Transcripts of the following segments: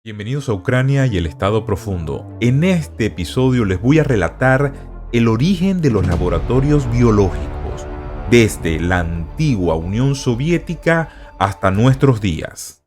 Bienvenidos a Ucrania y el Estado Profundo. En este episodio les voy a relatar el origen de los laboratorios biológicos, desde la antigua Unión Soviética hasta nuestros días.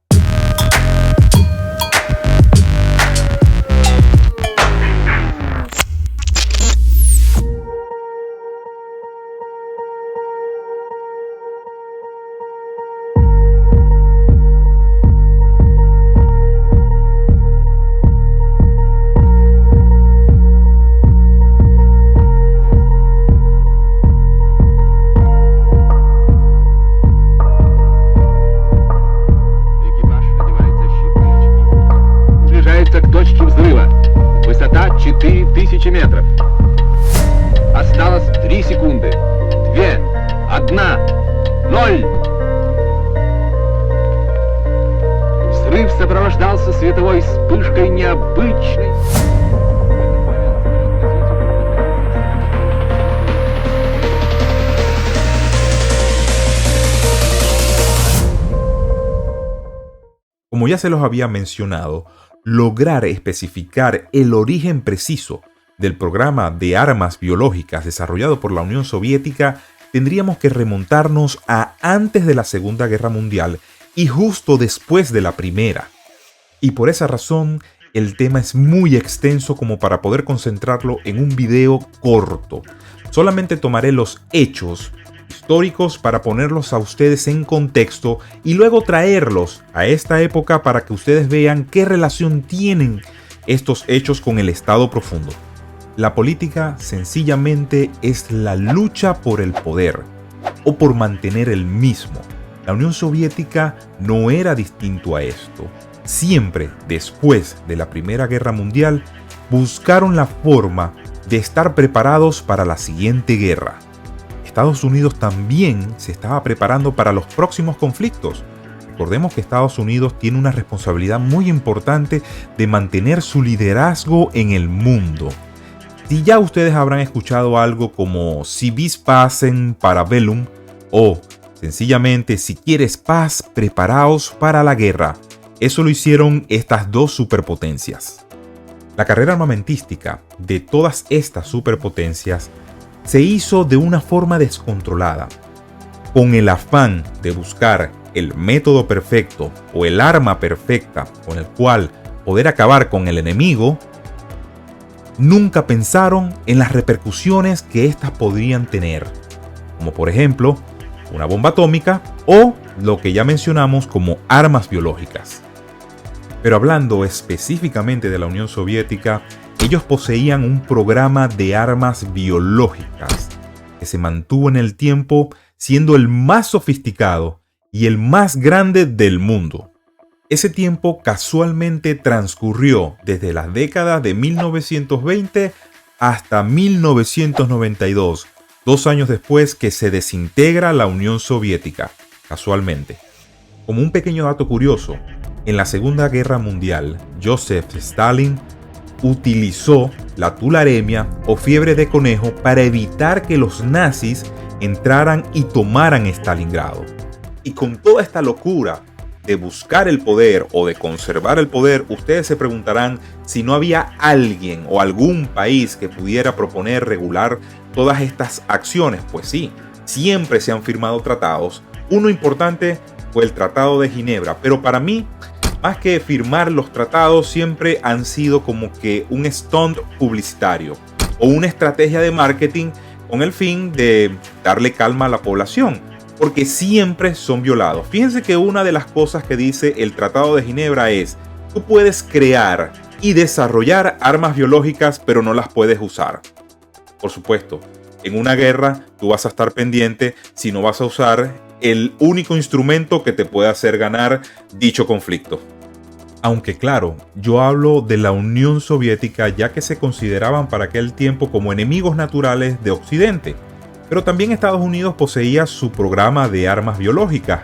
К точке взрыва. Высота 4000 метров. Осталось 3 секунды. 2, 1, 0. Взрыв сопровождался световой вспышкой необычной. Como ya se los había mencionado, lograr especificar el origen preciso del programa de armas biológicas desarrollado por la Unión Soviética, tendríamos que remontarnos a antes de la Segunda Guerra Mundial y justo después de la Primera. Y por esa razón, el tema es muy extenso como para poder concentrarlo en un video corto. Solamente tomaré los hechos históricos para ponerlos a ustedes en contexto y luego traerlos a esta época para que ustedes vean qué relación tienen estos hechos con el Estado Profundo. La política sencillamente es la lucha por el poder o por mantener el mismo. La Unión Soviética no era distinto a esto. Siempre después de la Primera Guerra Mundial buscaron la forma de estar preparados para la siguiente guerra. Estados Unidos también se estaba preparando para los próximos conflictos. Recordemos que Estados Unidos tiene una responsabilidad muy importante de mantener su liderazgo en el mundo. Si ya ustedes habrán escuchado algo como si vis pacem para bellum o sencillamente si quieres paz, preparaos para la guerra. Eso lo hicieron estas dos superpotencias. La carrera armamentística de todas estas superpotencias se hizo de una forma descontrolada, con el afán de buscar el método perfecto o el arma perfecta con el cual poder acabar con el enemigo. Nunca pensaron en las repercusiones que éstas podrían tener, como por ejemplo una bomba atómica o lo que ya mencionamos como armas biológicas. Pero hablando específicamente de la Unión Soviética, ellos poseían un programa de armas biológicas que se mantuvo en el tiempo siendo el más sofisticado y el más grande del mundo. Ese tiempo casualmente transcurrió desde las décadas de 1920 hasta 1992, 2 años después que se desintegra la Unión Soviética, casualmente. Como un pequeño dato curioso, en la Segunda Guerra Mundial, Joseph Stalin utilizó la tularemia o fiebre de conejo para evitar que los nazis entraran y tomaran Stalingrado. Y con toda esta locura de buscar el poder o de conservar el poder, ustedes se preguntarán si no había alguien o algún país que pudiera proponer regular todas estas acciones. Pues sí, siempre se han firmado tratados. Uno importante fue el Tratado de Ginebra, pero para mí, más que firmar los tratados, siempre han sido como que un stunt publicitario o una estrategia de marketing con el fin de darle calma a la población, porque siempre son violados. Fíjense que una de las cosas que dice el Tratado de Ginebra es: tú puedes crear y desarrollar armas biológicas, pero no las puedes usar. Por supuesto, en una guerra tú vas a estar pendiente si no vas a usar el único instrumento que te puede hacer ganar dicho conflicto. Aunque claro, yo hablo de la Unión Soviética ya que se consideraban para aquel tiempo como enemigos naturales de Occidente. Pero también Estados Unidos poseía su programa de armas biológicas,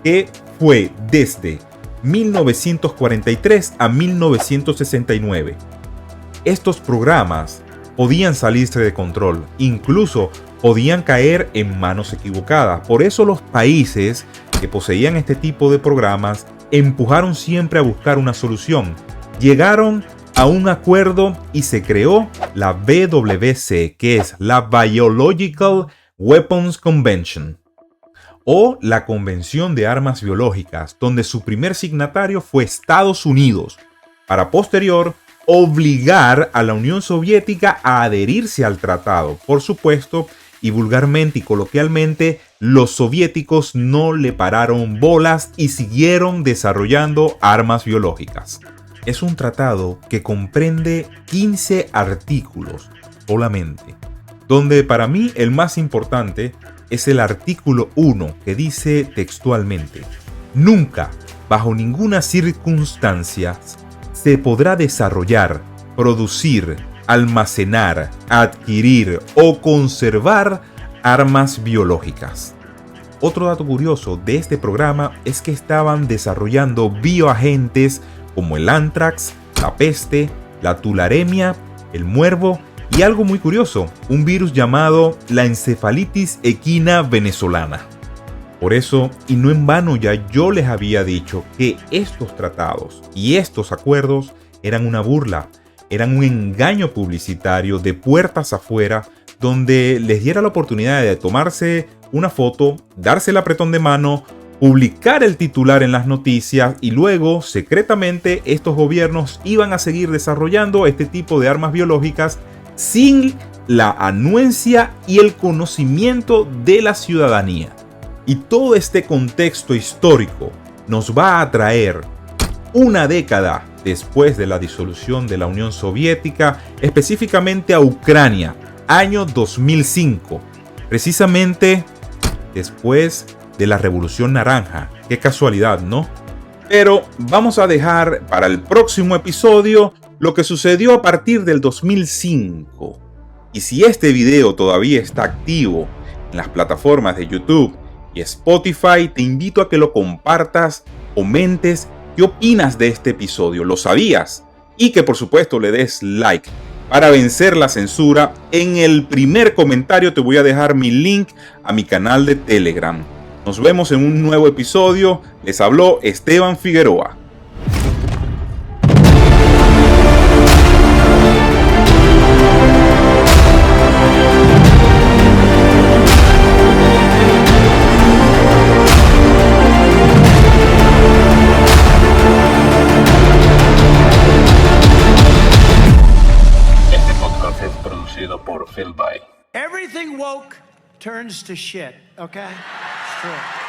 que fue desde 1943 a 1969. Estos programas podían salirse de control, incluso podían caer en manos equivocadas. Por eso los países que poseían este tipo de programas empujaron siempre a buscar una solución, llegaron a un acuerdo y se creó la BWC, que es la Biological Weapons Convention, o la Convención de Armas Biológicas, donde su primer signatario fue Estados Unidos, para posterior obligar a la Unión Soviética a adherirse al tratado. Por supuesto, y vulgarmente y coloquialmente, los soviéticos no le pararon bolas y siguieron desarrollando armas biológicas. Es un tratado que comprende 15 artículos solamente, donde para mí el más importante es el artículo 1, que dice textualmente: nunca, bajo ninguna circunstancia, se podrá desarrollar, producir, almacenar, adquirir o conservar armas biológicas. Otro dato curioso de este programa es que estaban desarrollando bioagentes como el anthrax, la peste, la tularemia, el muervo y algo muy curioso, un virus llamado la encefalitis equina venezolana. Por eso, y no en vano, ya yo les había dicho que estos tratados y estos acuerdos eran una burla, eran un engaño publicitario de puertas afuera, donde les diera la oportunidad de tomarse una foto, darse el apretón de mano, publicar el titular en las noticias y luego, secretamente, estos gobiernos iban a seguir desarrollando este tipo de armas biológicas sin la anuencia y el conocimiento de la ciudadanía. Y todo este contexto histórico nos va a traer una década después de la disolución de la Unión Soviética, específicamente a Ucrania, año 2005, precisamente después de la Revolución Naranja. Qué casualidad, ¿no? Pero vamos a dejar para el próximo episodio lo que sucedió a partir del 2005. Y si este video todavía está activo en las plataformas de YouTube y Spotify, te invito a que lo compartas, comentes qué opinas de este episodio, ¿lo sabías? Y que por supuesto le des like para vencer la censura. En el primer comentario te voy a dejar mi link a mi canal de Telegram. Nos vemos en un nuevo episodio. Les habló Esteban Figueroa. Este podcast es producido por Phil By. Everything woke turns to shit, okay? It's true.